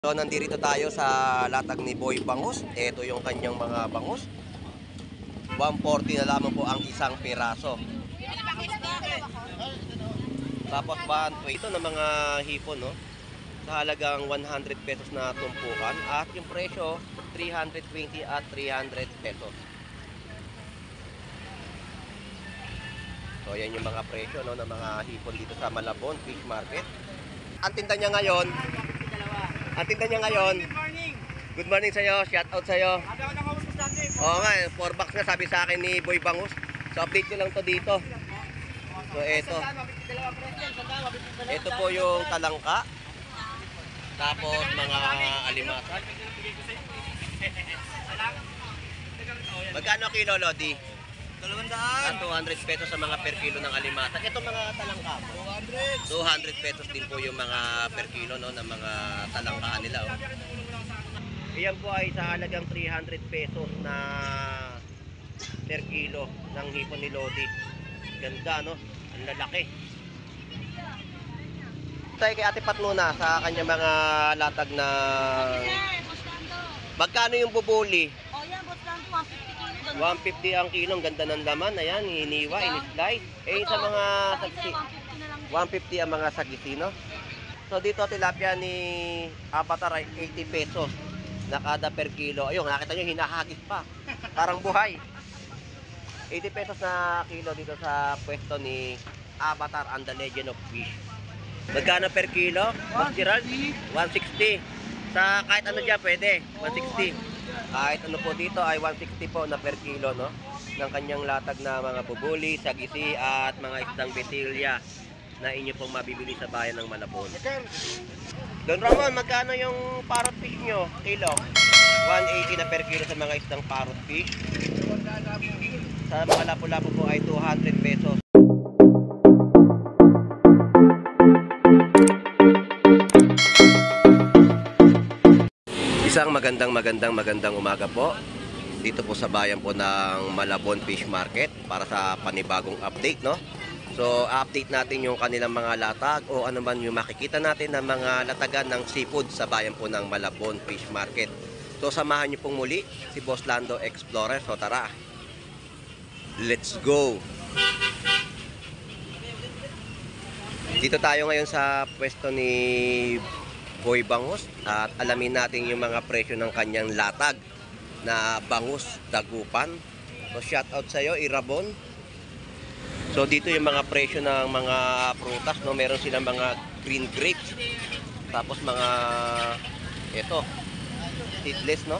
So, nandito tayo sa latag ni Boy Bangus. Ito yung kanyang mga bangus. 140 na lamang po ang isang piraso. Tapos 120 ito na mga hipon, no? Sa halagang 100 pesos na tumpukan. At yung presyo, 320 at 300 pesos. So, yan yung mga presyo, no, ng mga hipon dito sa Malabon Fish Market. Ang tinda niya ngayon, good morning sa'yo, shout out sa'yo. Oo nga, 4 bucks na sabi sa akin ni Boy Bangus. So update ko lang to dito. So ito po yung talangka. Tapos mga alimasan. Magkano kilo, Lodi? 200 pesos sa mga per kilo ng alimatan. Ito mga talangka. 200 pesos din po yung mga per kilo, no, ng mga talangkaan nila. Oh. Iyan po ay sa halagang 300 pesos na per kilo ng hipon ni Lodi. Ganda, no? Ang lalaki. Tayo kay Ate Pat muna sa kanya mga latag na... Magkano yung bubuli? 150 ang kilo, ang ganda ng laman. Ayan, hiniwa, in-slice. Eh, sa mga sagisi, 150 ang mga sagisi, no? So, dito tilapia ni Avatar ay 80 pesos na kada per kilo. Ayun, nakita nyo, hinahagis pa. Parang buhay. 80 pesos na kilo dito sa pwesto ni Avatar and the Legend of Fish. Magkano per kilo? Mas Gerald? 160. Sa kahit ano dyan, pwede. 160. Kahit ano po dito ay 160 po na per kilo, no? Ng kanyang latag na mga bubuli, sagisi at mga isdang betilya na inyo pong mabibili sa bayan ng Malabon. Don Ramon, magkano yung parrot fish nyo? Kilo? 180 na per kilo sa mga isdang parrot fish. Sa mga lapu-lapu po ay 200 pesos. Isang magandang umaga po dito po sa bayan po ng Malabon Fish Market para sa panibagong update, no? So, update natin yung kanilang mga latag o ano man yung makikita natin ng mga latagan ng seafood sa bayan po ng Malabon Fish Market. So, samahan niyo pong muli si Boss Lando Explorer. So, tara. Let's go. Dito tayo ngayon sa pwesto ni Boy Bangus at alamin natin yung mga presyo ng kanyang latag na bangus dagupan. So shout out sa iyo, Irabon. So dito yung mga presyo ng mga prutas, no, meron silang mga green grapes. Tapos mga ito, seedless, no.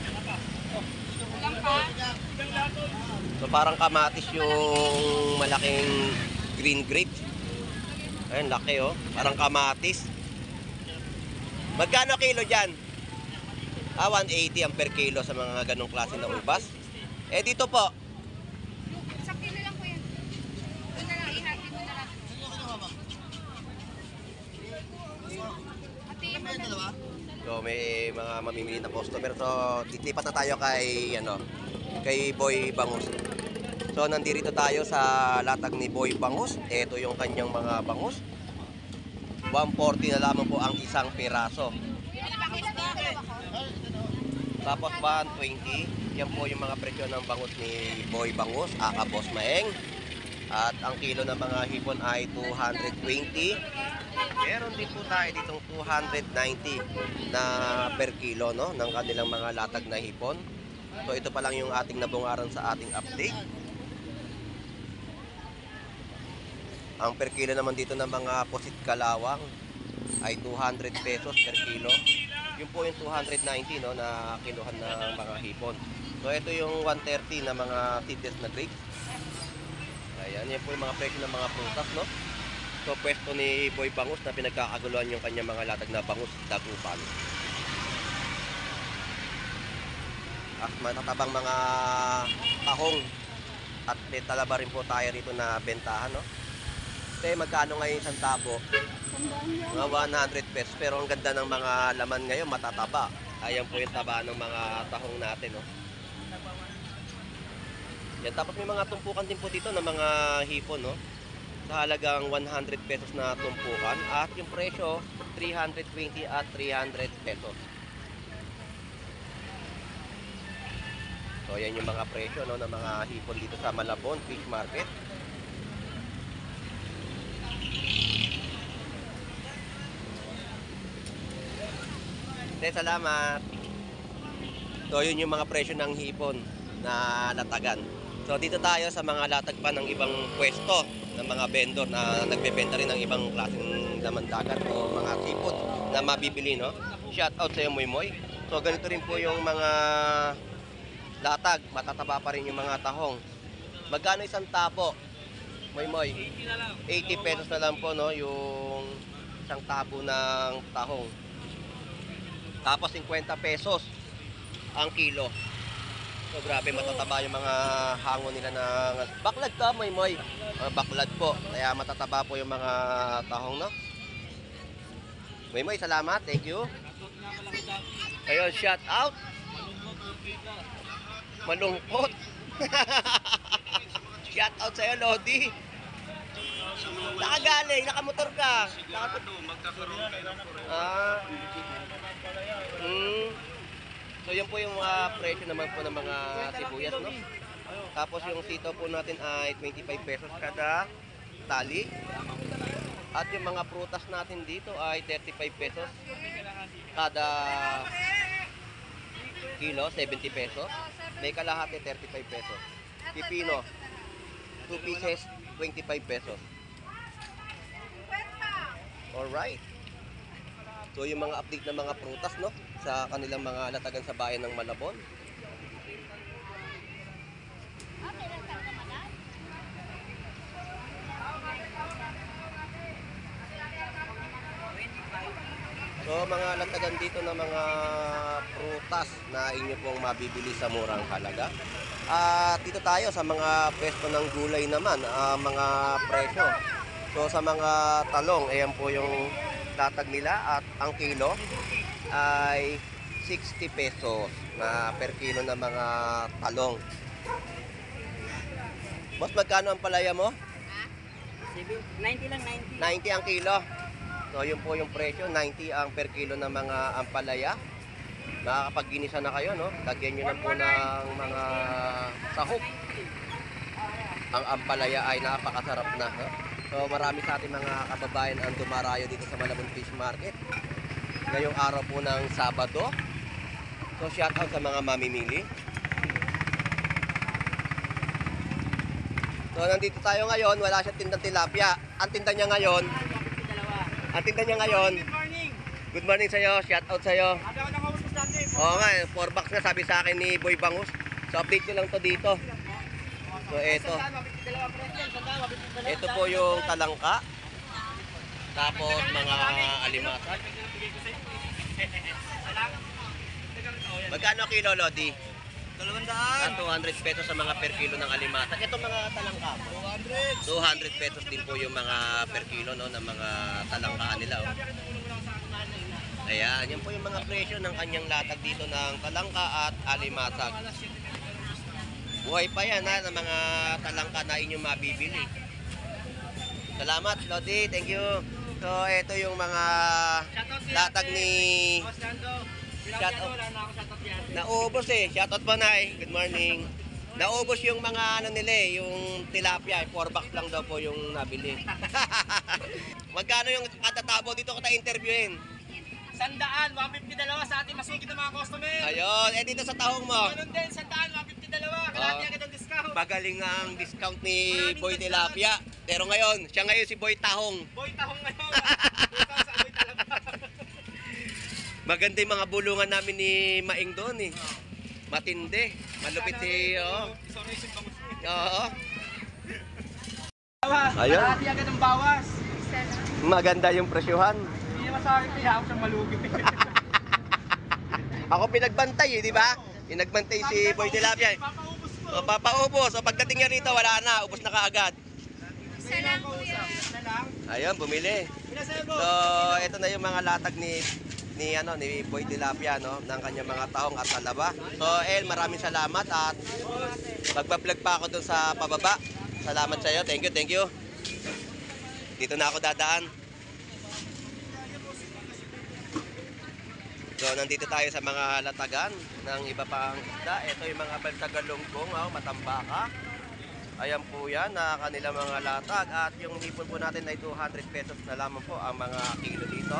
So parang kamatis yung malaking green grapes. Ayun, laki, oh. Parang kamatis. Magkano kilo dyan? 180 ang per kilo sa mga ganong klase na ubas. Eh dito po. Isang kilo lang po yan. Doon na lang, ihati mo na lang. Hatiin mo na lang. So may mga mamimili na customer. So titlipat na tayo kay, kay Boy Bangus. So nandito tayo sa latag ni Boy Bangus. Ito yung kanyang mga bangus. 140 na lamang po ang isang piraso. Tapos 120. Yan po yung mga presyo ng bangus ni Boy Bangus, aka Boss Maeng. At ang kilo ng mga hipon ay 220. Meron din po tayo ditong 290 na per kilo, no, ng kanilang mga latag na hipon. So ito pa lang yung ating nabungaran sa ating update. Ang per kilo naman dito ng mga pusit kalawang ay 200 pesos per kilo. Yun po yung 290, no, na kiluhan ng mga hipon. So ito yung 130 na mga seedless na grapes. Ayan, yan po yung mga presyo ng mga prutas, no. So pwesto ni Boy Bangus na pinagkakaguluhan yung kanyang mga latag na bangus dagupan. At matatabang mga tahong at may talaba rin po tayo rito na bentahan, no. Eh, magkano ngayon isang tabo? Mga 100 pesos. Pero ang ganda ng mga laman ngayon, matataba. Ayan po yung taba ng mga tahong natin, no? Yan, tapos may mga tumpukan din po dito ng mga hipon, no? Sa halagang 100 pesos na tumpukan. At yung presyo, 320 at 300 pesos. So yan yung mga presyo no, ng mga hipon dito sa Malabon Fish Market. Salamat. So yun yung mga presyo ng hipon na latagan. So dito tayo sa mga latag pa ng ibang pwesto ng mga vendor na nagbebenta rin ng ibang klaseng laman dagat o mga seafood na mabibili, no? Shout out sa iyo, Moy Moy. So ganito rin po yung mga latag, matataba pa rin yung mga tahong. Magkano isang tabo? Moy Moy. 80 pesos na lang po, no, yung isang tabo ng tahong. Tapos 50 pesos ang kilo. So grabe, matataba yung mga hango nila ng baklad ka, Moy Moy. Baklad po. Kaya matataba po yung mga tahong, no? Moy Moy, salamat. Thank you. Ayun, shout out. Malungkot. Shout out sa'yo, Lodi. Nakagaling, nakamotor ka. Magkakaroon kayo ng So yun po yung mga presyo naman po ng mga sibuyas, no? Tapos yung sitaw po natin ay 25 pesos kada tali. At yung mga prutas natin dito ay 35 pesos kada kilo, 70 pesos. May kalahati 35 pesos. Pipino, 2 pieces, 25 pesos. Alright. So yung mga update ng mga prutas, no, sa kanilang mga latagan sa bayan ng Malabon. So mga latagan dito ng mga prutas na inyo pong mabibili sa murang halaga. At dito tayo sa mga pwesto ng gulay naman, mga presyo. So sa mga talong, ayan po yung latag nila at ang kilo ay 60 pesos na per kilo ng mga talong. Boss, magkano ang palaya mo? 90 lang, 90. 90 ang kilo. So yun po yung presyo, 90 ang per kilo ng mga ampalaya. Nakakapag-ginisa na kayo, no? Lagyan nyo na po ng mga sahog. Ang ampalaya ay napakasarap na, no? So marami sa ating mga kababayan ang dumarayo dito sa Malabon Fish Market ngayong araw po ng Sabado. So shout out sa mga mamimili. So nandito tayo ngayon, wala siyang tindang tilapia. Ang tinda niya ngayon, good morning sa'yo, shout out sa'yo. Oo nga, 4 bucks na sabi sa akin ni Boy Bangus. So update ko lang to dito. So ito po yung talangka. Tapos mga alimasag. Magkano kilo, Lodi? 200 pesos sa mga per kilo ng alimasag. Ito mga talangka. 200 pesos din po yung mga per kilo, no, ng mga talangka nila. Oh. Ayan, yan po yung mga presyo ng kanyang latag dito ng talangka at alimasag. Buhay pa yan, ha, ng mga talangka na inyong mabibili. Salamat, Lodi. Thank you. So, ito yung mga latag ni... Shoutout. Naubos eh. Shoutout pa na eh. Good morning. Naubos yung mga ano nila eh, yung tilapia. 4 bucks lang daw po yung nabili. Magkano yung katatabo dito ko ta-interviewin? 100, 152 sa ating masugid ng mga customer. Ayun. Eh dito sa tahong mo. Ganun din, 100, 152. Kalahati agad ang discount. Magaling nga ang discount ni Boy Tilapia. Pero ngayon, siya ngayon si Boy Tahong. Boy tahong ngayon. Bukaw sa boy talaga. Maganda yung mga bulungan namin ni Maing doon eh. Matindi. Malupit si... Oo. Oo. Ayun. Kalahati agad ang bawas. Maganda yung presyuhan. Hindi naman sa akin, kaya ako siyang malugi. Ako pinagbantay eh, di ba? Pinagbantay si Boy Tilapia. Papaubos ko. O, papaubos. O pagdating niya rito, wala na. Ubos na kaagad. Isa lang kuya. Ayun, bumili. So, ito na yung mga latag ni Boy Tilapia, no, ng kanyang mga tahong at talaba. So, El, maraming salamat at magpa-vlog pa ako dun sa pababa. Salamat sa iyo. Thank you, thank you. Dito na ako dadaan. So, nandito tayo sa mga latagan ng iba pang isda. Ito yung mga balsagalunggong, matambaka. Ayan po yan, na kanilang mga latag. At yung hipon po natin ay 200 pesos na lamang po ang mga kilo dito.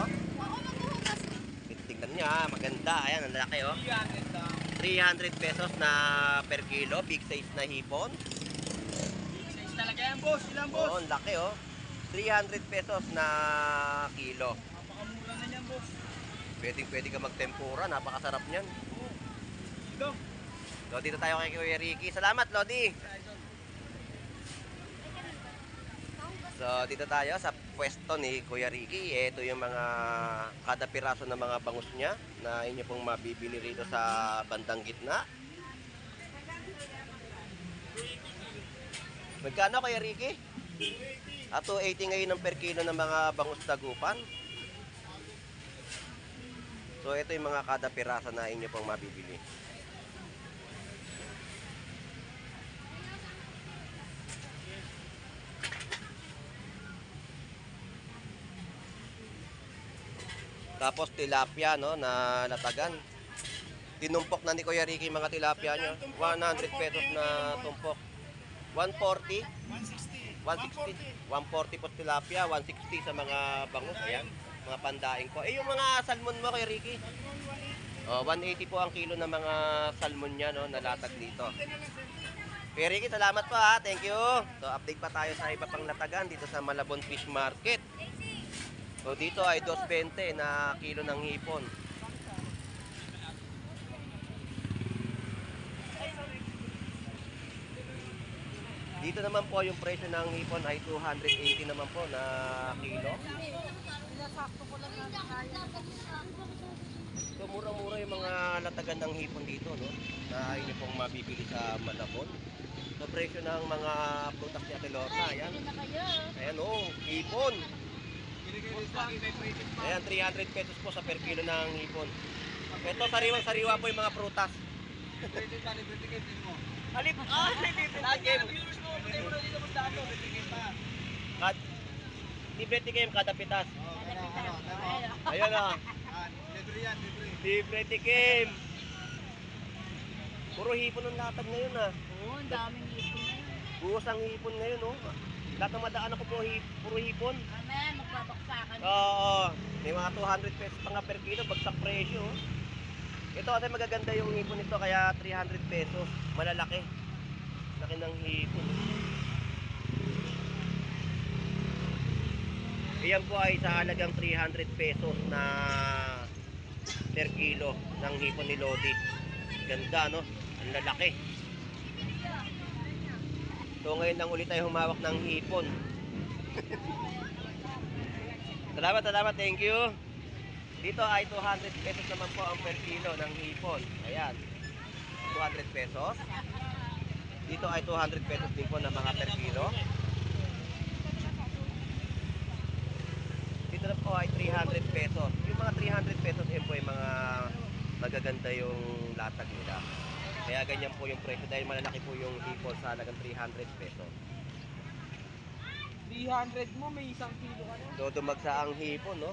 Tingnan niya, maganda. Ayan, ang laki oh. 300 pesos na per kilo, big size na hipon. Size talaga yan, boss. Ilan, boss? Oo, ang laki oh. 300 pesos na kilo. Napakamura na yan, boss. Pwede ka magtempura, napakasarap niyan. Ito. So, dito tayo kay Kuya Ricky. Salamat, Lodi. So, dito tayo sa pwesto ni Kuya Ricky. Ito yung mga kada piraso ng mga bangus niya na inyo pong mabibili rito sa bandang gitna. Magkano, Kuya Ricky? 280 ngayon ang per kilo ng mga bangus dagupan. So, ito yung mga kada piraso na inyo pong mabibili. Tapos tilapia, no, na latagan. Tinumpok na ni Kuya Ricky mga tilapia nyo. 100 pesos na tumpok. 140? 160. 140 po tilapia, 160 sa mga bangus. Ayan, mga pandaing po. Yung mga salmon mo, Kuya Ricky? 180 po ang kilo ng mga salmon niya, no, na latag dito. Kuya Ricky, salamat po ha. Thank you. So, update pa tayo sa iba pang latagan dito sa Malabon Fish Market. So dito ay 2.20 na kilo ng hipon. Dito naman po yung presyo ng hipon ay 280 naman po na kilo. So mura-mura yung mga latagan ng hipon dito, no? Na inyo pong mabibili sa Malabon. So presyo ng mga prutas ni Ate Lorna, ayan. Ayan oh, hipon. Ayan, 300 pesos po sa per kilo ng hipon. Ito, sariwang-sariwa po yung mga prutas. Alip! Libre tikim kada pitas. Ayan ah. Libre tikim. Puro hipon ang latag ngayon ah. Oo, ang daming hipon ngayon. Buhos ang hipon ngayon oh. Lahat ng madaan ako puro hipon. Ano yan, magbabaksakan. Oo, may mga 200 pesos pa nga per kilo, bagsak presyo. Ito kasi magaganda yung hipon nito, kaya 300 pesos. Malalaki. Laki ng hipon. Iyan po ay sa halagang 300 pesos na per kilo ng hipon ni Lodi. Ganda, no? Ang lalaki. So ngayon lang ulit tayo humawak ng hipon. Salamat, thank you. Dito ay 200 pesos naman po ang per kilo ng hipon. Ayan, 200 pesos. Dito ay 200 pesos din po na mga per kilo. Dito na po ay 300 pesos. Yung mga 300 pesos yun po yung mga magaganda yung latag nila. Kaya ganyan po yung presyo dahil malalaki po yung hipon sa halagang 300 pesos. 300 mo, may 1 kilo ka na. So dumagsa ang hipon, no?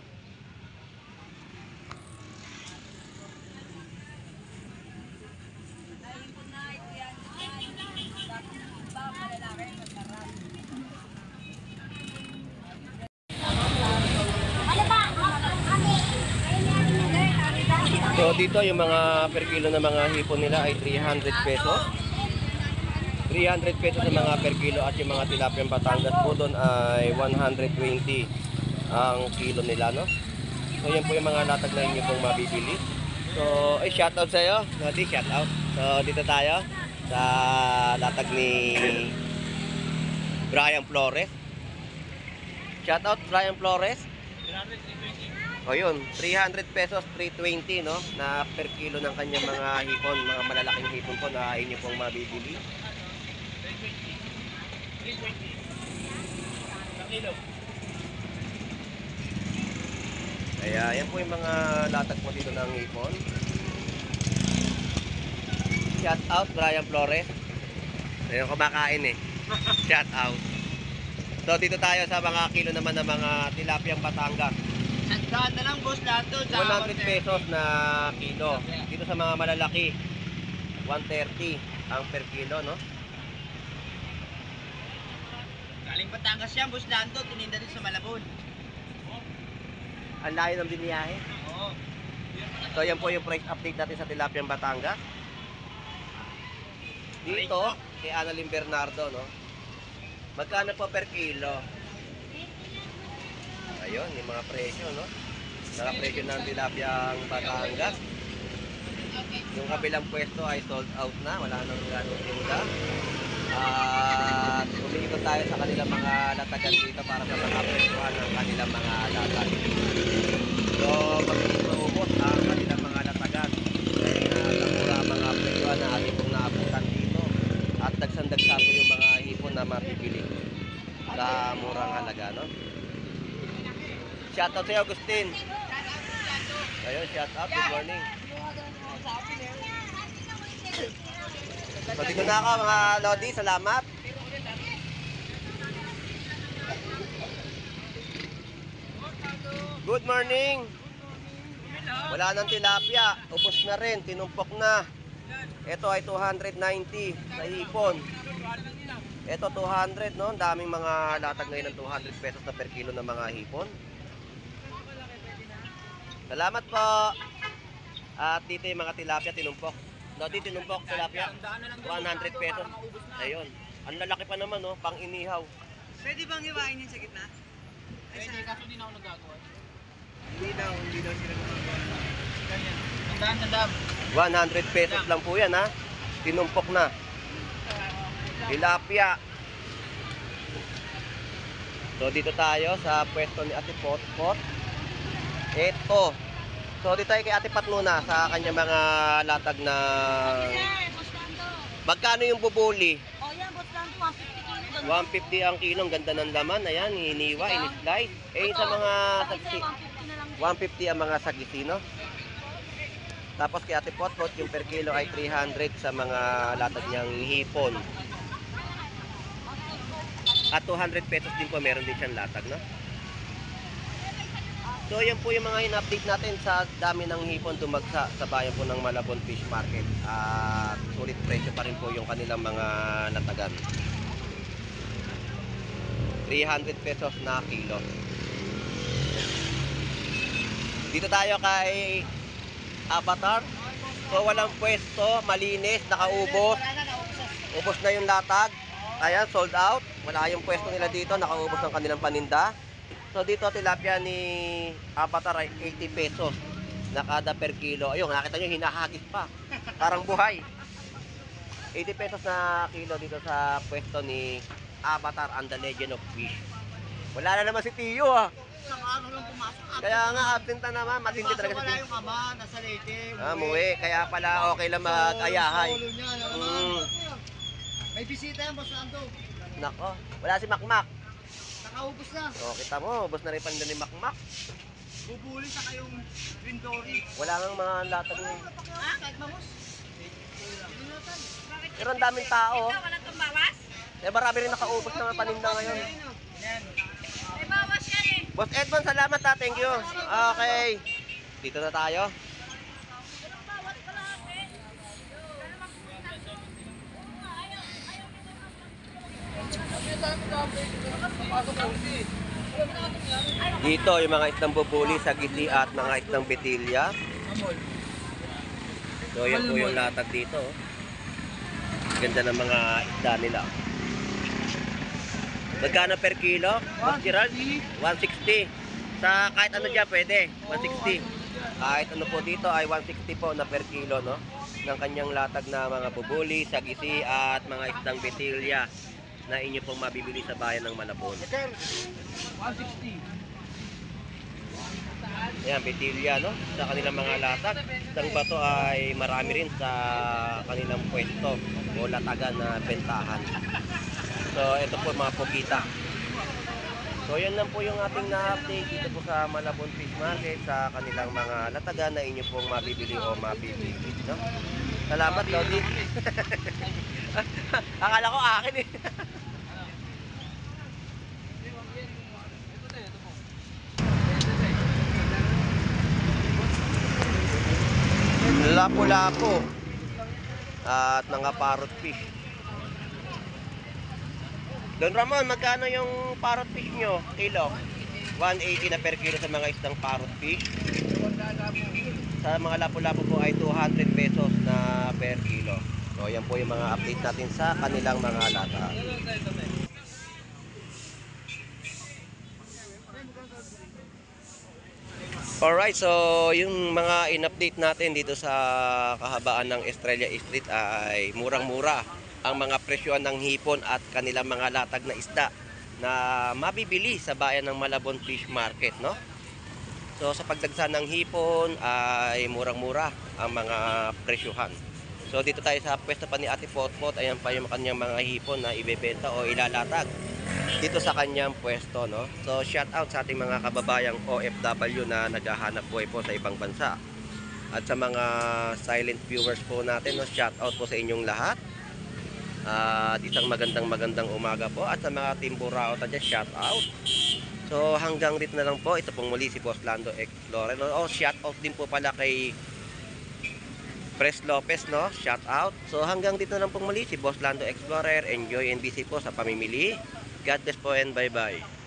So dito yung mga per kilo na mga hipon nila ay 300 pesos. 300 pesos sa mga per kilo at yung mga tilapia Batangas po doon ay 120 ang kilo nila, no? So yan po yung mga latag na inyo pong mabibili. So ay shoutout sa iyo, Lodi, shoutout. So dito tayo sa latag ni Brian Flores. Shoutout Brian Flores. O yun, 300 pesos, 320, no? Na per kilo ng kanyang mga hipon, mga malalaking hipon po na inyo pong mabibili. 320 kilo. Kaya yan po yung mga latag po dito ng hipon. Shout out Brian Flores. Ayun, kumakain eh. Shout out. So dito tayo sa mga kilo naman ng mga tilapiang Batangas. Sandaan na lang, boss, lahat doon. 100 pesos na kilo. Dito sa mga malalaki, 130 ang per kilo, no? Galing Batangas yan, boss, lahat doon. Tininda din sa Malabon. Ang layo ng biniyahe. Oo. So yan po yung price update natin sa Tilapia Batangas. Dito, kay Annalyn Bernardo, no? Magkano po per kilo? Ayun, yung mga presyo, no? Mga presyo ng Tilapia Batangas. Yung kabilang pwesto ay sold out na, wala nang ganong tinda. At umiikot tayo sa kanilang mga latagan dito para sa makapresyohan ng kanilang mga latag. So, mag-iubos ang kanilang mga latagan. Dahil nakamura ang mga presyohan na ating pong naabutan dito. At dagsang-dagsa po yung mga hipon na mapipili sa murang halaga, no? Shoutout sa'yo, Agustin. Ayun, shoutout. Good morning. So, dito na ako, mga Lodi. Salamat. Good morning. Wala nang tilapia. Ubos na rin. Tinumpok na. Ito ay 290 sa hipon. Ito 200, no? Ang daming mga latag ngayon ng 200 pesos na per kilo ng mga hipon. Salamat po. At dito yung mga tilapia tinumpok. No, dito tinumpok tilapia. 100 pesos. Ayun. Ang lalaki pa naman, no? Pang inihaw. Pwede bang hiwain yun sa gitna? Pwede, kaso di na ako nagagawa. Hindi daw sila gumagawa. Ganyan. Tandaan na dam. 100 pesos lang po yan, ha? Tinumpok na. Tilapia. So, dito tayo sa pwesto ni Ate Potpot. Ito. So, dito tayo kay Ate Pat muna sa kanya mga latag na... Magkano yung bubuli? Oh, yan, boss Lando, 150 kilo. 150 ang kilo. Ang ganda ng laman. Ayan, hiniwa, in-slice. Eh, sa mga sagsi... 150 na lang. 150 ang mga sagisi, no? Tapos kay Ate Potpot, yung per kilo ay 300 sa mga latag niyang hipon. At 200 pesos din po, meron din siyang latag, no? So, yan po yung mga in-update natin sa dami ng hipon dumagsa sa bayan po ng Malabon Fish Market. At sulit presyo pa rin po yung kanilang mga latagan. 300 pesos na kilo. Dito tayo kay Avatar. So, walang pwesto, malinis, nakaubos. Ubos na yung latag. Ayan, sold out. Wala yung pwesto nila dito, nakaubos ng kanilang paninda. So, dito tilapia ni Avatar ay 80 pesos na kada per kilo. Ayun, nakita nyo, hinahagis pa. Parang buhay. 80 pesos na kilo dito sa pwesto ni Avatar and the Legend of Fish. Wala na naman si Tiyo, ah. Isang araw lang pumasok. Kaya nga, absent na naman. Matindi talaga si Wala Tiyo. yung ama, nasa Leyte. Muwi. Kaya pala okay lang mag-ayahay. Solo niya, May bisita yan, boss Lando. Nako, wala si Makmak. Nakaubos na. O, kita mo, ubos na rin paninda ni Makmak. Bubuli sa kayong Rindori. Wala nang mga latag ngayon. Ha? Kahit mamos. Pero ang daming tao. Wala kang bawas? Eh, marami rin nakaubos na paninda ngayon. May bawas yan eh. Boss Edmond, salamat ha. Thank you. Okay. Dito na tayo. Dito yung mga isdang bubuli, sagisi at mga isdang betilya. So yan po yung latag dito. Ganda ng mga isda nila. Magkano per kilo? Boss Gerald? 160. Sa kahit ano dyan pwede, 160. Kahit ano po dito ay 160 po na per kilo, no? Ng kanyang latag na mga bubuli, sagisi at mga isdang betilya na inyo pong mabibili sa bayan ng Malabon. 160. Ayan, betilya, no? Sa kanilang mga latag. Isang bato ay marami rin sa kanilang pwesto o latagan na bentahan. So, ito po mga pugita. So, yan lang po yung ating na-update dito po sa Malabon Fish Market sa kanilang mga latagan na inyo pong mabibili o mabibili, no? Salamat, Lodi. Akala ko akin eh. lapu-lapu at mga parrot fish. Don Ramon, magkano yung parrot fish nyo? Kilo? 180 na per kilo sa mga isdang parrot fish. Sa mga lapu-lapu po ay 200 pesos na per kilo. So yan po yung mga update natin sa kanilang mga lata. Alright, so yung mga in-update natin dito sa kahabaan ng Estrella Street ay murang-mura ang mga presyohan ng hipon at kanilang mga latag na isda na mabibili sa bayan ng Malabon Fish Market, no? So sa pagdagsa ng hipon ay murang-mura ang mga presyohan. So dito tayo sa pwesto pa ni Ate Potpot, ayan pa yung kanyang mga hipon na ibebenta o ilalatag dito sa kanyang pwesto, no? So shout out sa ating mga kababayang OFW na naghahanap buhay po sa ibang bansa. At sa mga silent viewers po natin, no, shout out po sa inyong lahat. At isang magandang umaga po. At sa mga Team Burao dyan, shout out. So hanggang dito na lang po. Ito pong muli si Boss Lando Explorer. No? Shout out din po pala kay Pres Lopez, no? Shout out. So hanggang dito na lang pong muli si Boss Lando Explorer. Enjoy and busy po sa pamimili. God bless po and bye bye.